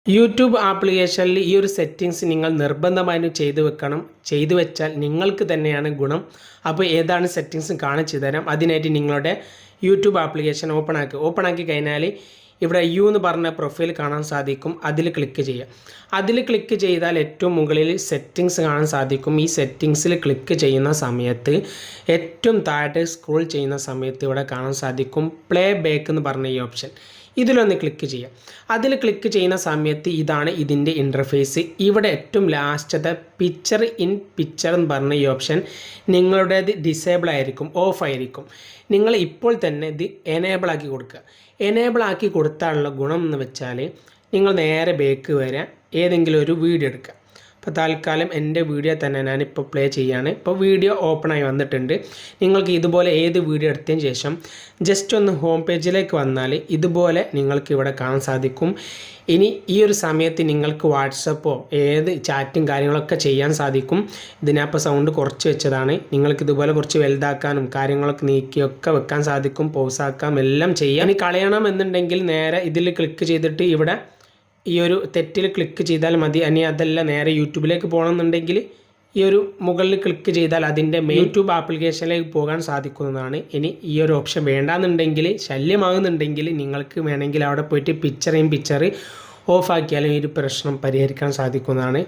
YouTube ആപ്ലിക്കേഷനിൽ ഈ ഒരു സെറ്റിങ്സ് നിങ്ങൾ നിർബന്ധമായും ചെയ്തു വെക്കണം. ചെയ്തു വെച്ചാൽ നിങ്ങൾക്ക് തന്നെയാണ് ഗുണം. അപ്പോൾ ഏതാണ് സെറ്റിങ്സ് കാണിച്ചു തരാം. അതിനായിട്ട് നിങ്ങളുടെ യൂട്യൂബ് ആപ്ലിക്കേഷൻ ഓപ്പൺ ആക്കി കഴിഞ്ഞാൽ ഇവിടെ യു എന്ന് പറഞ്ഞ പ്രൊഫൈൽ കാണാൻ സാധിക്കും. അതിൽ ക്ലിക്ക് ചെയ്യുക. അതിൽ ക്ലിക്ക് ചെയ്താൽ ഏറ്റവും മുകളിൽ സെറ്റിങ്സ് കാണാൻ സാധിക്കും. ഈ സെറ്റിങ്സിൽ ക്ലിക്ക് ചെയ്യുന്ന സമയത്ത് ഏറ്റവും താഴെ സ്ക്രോൾ ചെയ്യുന്ന സമയത്ത് ഇവിടെ കാണാൻ സാധിക്കും പ്ലേ ബാക്ക് എന്ന് പറഞ്ഞ ഈ ഓപ്ഷൻ. ഇതിലൊന്ന് ക്ലിക്ക് ചെയ്യാം. അതിൽ ക്ലിക്ക് ചെയ്യുന്ന സമയത്ത് ഇതാണ് ഇതിൻ്റെ ഇൻ്റർഫേസ്. ഇവിടെ ഏറ്റവും ലാസ്റ്റത്തെ പിക്ചർ ഇൻ പിക്ചർ എന്ന് പറഞ്ഞ ഈ ഓപ്ഷൻ നിങ്ങളുടേത് ഡിസേബിൾ ആയിരിക്കും, ഓഫ് ആയിരിക്കും. നിങ്ങൾ ഇപ്പോൾ തന്നെ ഇത് എനേബിൾ ആക്കി കൊടുക്കുക. എനേബിൾ ആക്കി കൊടുത്താലുള്ള ഗുണം എന്ന് വെച്ചാൽ നിങ്ങൾ നേരെ ബാക്ക് വരാൻ ഏതെങ്കിലും ഒരു വീഡിയോ എടുക്കുക. അപ്പോൾ തൽക്കാലം എൻ്റെ വീഡിയോ തന്നെ ഞാനിപ്പോൾ പ്ലേ ചെയ്യുകയാണ്. ഇപ്പോൾ വീഡിയോ ഓപ്പണായി വന്നിട്ടുണ്ട്. നിങ്ങൾക്ക് ഇതുപോലെ ഏത് വീഡിയോ എടുത്തതിന് ശേഷം ജസ്റ്റ് ഒന്ന് ഹോം പേജിലേക്ക് വന്നാൽ ഇതുപോലെ നിങ്ങൾക്ക് ഇവിടെ കാണാൻ സാധിക്കും. ഇനി ഈ ഒരു സമയത്ത് നിങ്ങൾക്ക് വാട്സപ്പോ ഏത് ചാറ്റും കാര്യങ്ങളൊക്കെ ചെയ്യാൻ സാധിക്കും. ഇതിനപ്പോൾ സൗണ്ട് കുറച്ച് വെച്ചതാണ്. നിങ്ങൾക്ക് ഇതുപോലെ കുറച്ച് വലുതാക്കാനും കാര്യങ്ങളൊക്കെ നീക്കിയൊക്കെ വെക്കാൻ സാധിക്കും. പോസാക്കാം, എല്ലാം ചെയ്യാം. ഇനി കളയണം എന്നുണ്ടെങ്കിൽ നേരെ ഇതിൽ ക്ലിക്ക് ചെയ്തിട്ട് ഇവിടെ ഈ ഒരു തെറ്റിൽ ക്ലിക്ക് ചെയ്താൽ മതി. ഇനി അതല്ല നേരെ യൂട്യൂബിലേക്ക് പോകണമെന്നുണ്ടെങ്കിൽ ഈ ഒരു മുകളിൽ ക്ലിക്ക് ചെയ്താൽ അതിൻ്റെ യൂട്യൂബ് ആപ്ലിക്കേഷനിലേക്ക് പോകാൻ സാധിക്കുന്നതാണ്. ഇനി ഈ ഒരു ഓപ്ഷൻ വേണ്ടാന്നുണ്ടെങ്കിൽ, ശല്യമാകുന്നുണ്ടെങ്കിൽ നിങ്ങൾക്ക് വേണമെങ്കിൽ അവിടെ പോയിട്ട് പിക്ചർ ഓഫ് ആക്കിയാലും ഈ ഒരു പ്രശ്നം പരിഹരിക്കാൻ സാധിക്കുന്നതാണ്.